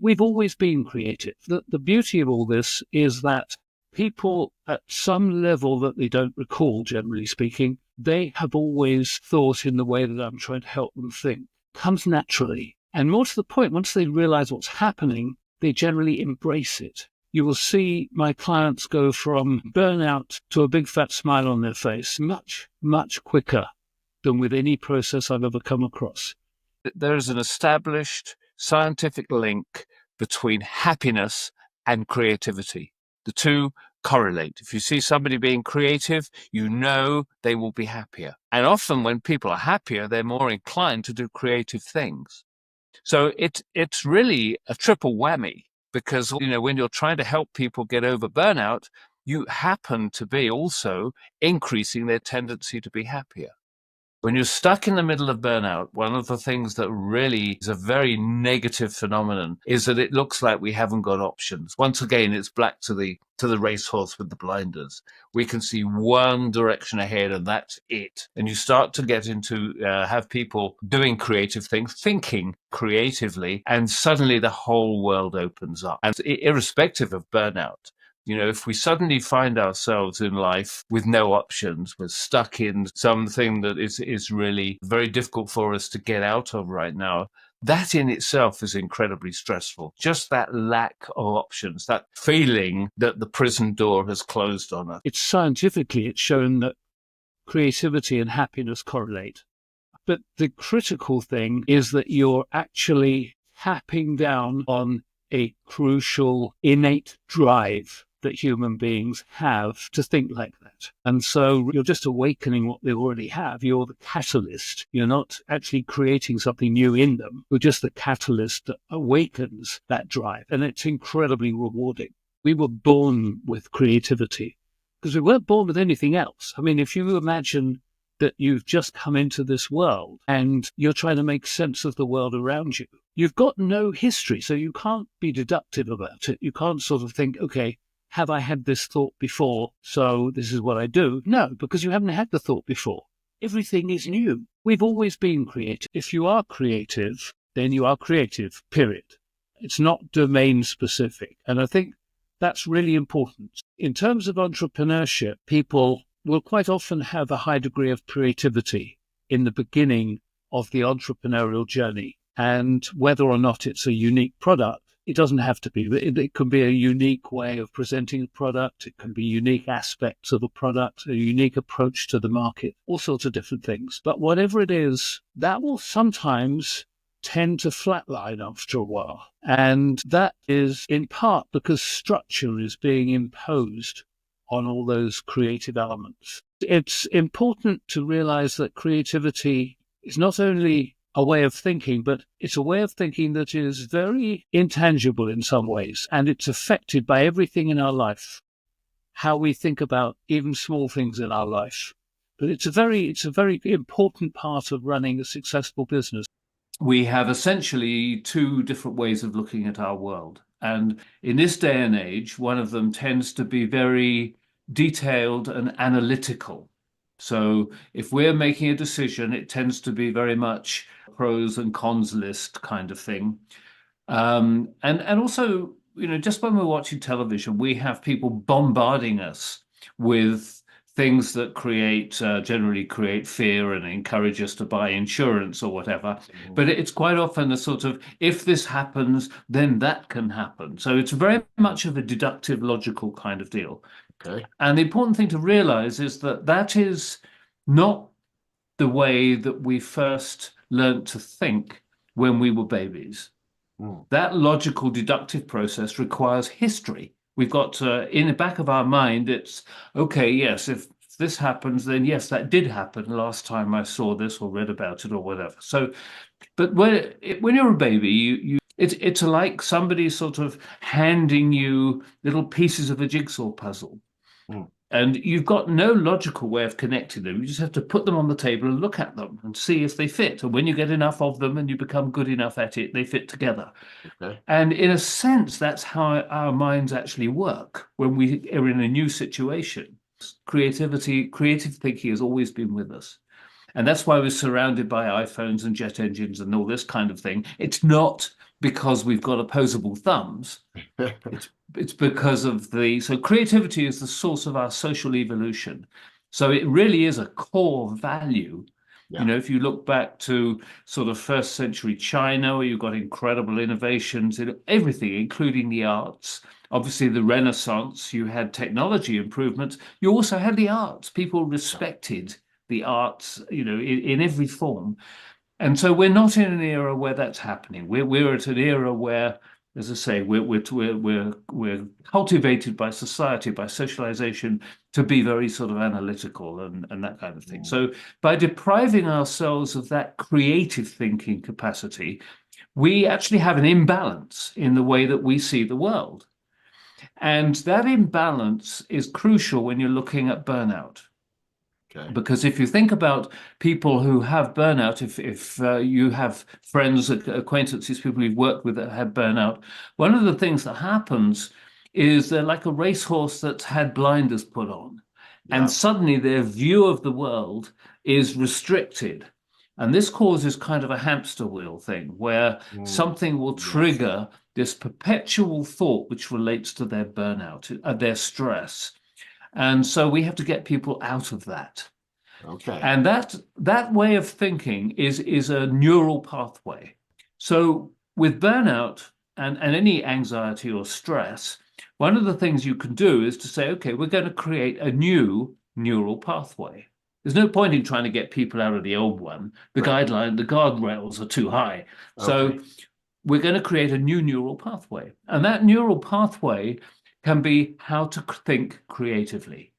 We've always been creative. The beauty of all this is that people at some level that they don't recall, generally speaking, they have always thought in the way that I'm trying to help them think. Comes naturally. And more to the point, once they realize what's happening, they generally embrace it. You will see my clients go from burnout to a big fat smile on their face much, much quicker than with any process I've ever come across. There is an established scientific link between happiness and creativity. The two correlate. If you see somebody being creative, you know they will be happier. And often when people are happier, they're more inclined to do creative things. So it's really a triple whammy because, when you're trying to help people get over burnout, you happen to be also increasing their tendency to be happier. When you're stuck in the middle of burnout, one of the things that really is a very negative phenomenon is that it looks like we haven't got options. Once again, it's black to the racehorse with the blinders. We can see one direction ahead and that's it. And you start to get into have people doing creative things, thinking creatively, and suddenly the whole world opens up. And irrespective of burnout, if we suddenly find ourselves in life with no options, we're stuck in something that is really very difficult for us to get out of right now, that in itself is incredibly stressful. Just that lack of options, that feeling that the prison door has closed on us. It's shown that creativity and happiness correlate. But the critical thing is that you're actually tapping down on a crucial innate drive that human beings have to think like that. And so you're just awakening what they already have. You're the catalyst. You're not actually creating something new in them. You're just the catalyst that awakens that drive. And it's incredibly rewarding. We were born with creativity because we weren't born with anything else. I mean, if you imagine that you've just come into this world and you're trying to make sense of the world around you, you've got no history, so you can't be deductive about it. You can't sort of think, okay, have I had this thought before, so this is what I do? No, because you haven't had the thought before. Everything is new. We've always been creative. If you are creative, then you are creative, period. It's not domain specific. And I think that's really important. In terms of entrepreneurship, people will quite often have a high degree of creativity in the beginning of the entrepreneurial journey. And whether or not it's a unique product, it doesn't have to be. It can be a unique way of presenting a product. It can be unique aspects of a product, a unique approach to the market, all sorts of different things. But whatever it is, that will sometimes tend to flatline after a while. And that is in part because structure is being imposed on all those creative elements. It's important to realize that creativity is not only a way of thinking, but it's a way of thinking that is very intangible in some ways, and it's affected by everything in our life, how we think about even small things in our life. But it's a very important part of running a successful business. We have essentially two different ways of looking at our world. And in this day and age, one of them tends to be very detailed and analytical. So if we're making a decision, it tends to be very much pros and cons list kind of thing. And also, just when we're watching television, we have people bombarding us with things that generally create fear and encourage us to buy insurance or whatever. Mm-hmm. But it's quite often a sort of, if this happens, then that can happen. So it's very much of a deductive, logical kind of deal. Okay. And the important thing to realize is that that is not the way that we first learned to think when we were babies. Mm. That logical deductive process requires history. We've got in the back of our mind, it's, okay, yes, if this happens, then yes, that did happen last time I saw this or read about it or whatever. So, but when you're a baby, it's like somebody sort of handing you little pieces of a jigsaw puzzle. Mm. And you've got no logical way of connecting them. You just have to put them on the table and look at them and see if they fit. And when you get enough of them and you become good enough at it, they fit together. Okay. And in a sense, that's how our minds actually work when we are in a new situation. Creative thinking has always been with us. And that's why we're surrounded by iPhones and jet engines and all this kind of thing. It's not because we've got opposable thumbs. It's because of so creativity is the source of our social evolution. So it really is a core value. You Yeah. know, if you look back to sort of first century China, where you've got incredible innovations in everything, including the arts. Obviously, the Renaissance, you had technology improvements. You also had the arts. People respected the arts, you know, in every form. And so we're not in an era where that's happening. We're at an era where, as I say, we're cultivated by society, by socialization, to be very sort of analytical and that kind of thing. So by depriving ourselves of that creative thinking capacity, we actually have an imbalance in the way that we see the world. And that imbalance is crucial when you're looking at burnout. Okay. Because if you think about people who have burnout, if you have friends, acquaintances, people you've worked with that have burnout, one of the things that happens is they're like a racehorse that's had blinders put on, Yeah. and suddenly their view of the world is restricted. And this causes kind of a hamster wheel thing where something will Yes. trigger this perpetual thought which relates to their burnout, their stress. And so we have to get people out of that. Okay. And that way of thinking is a neural pathway. So with burnout and any anxiety or stress, one of the things you can do is to say, okay, we're going to create a new neural pathway. There's no point in trying to get people out of the old one. The guardrails are too high. So Okay. we're going to create a new neural pathway. And that neural pathway can be how to think creatively.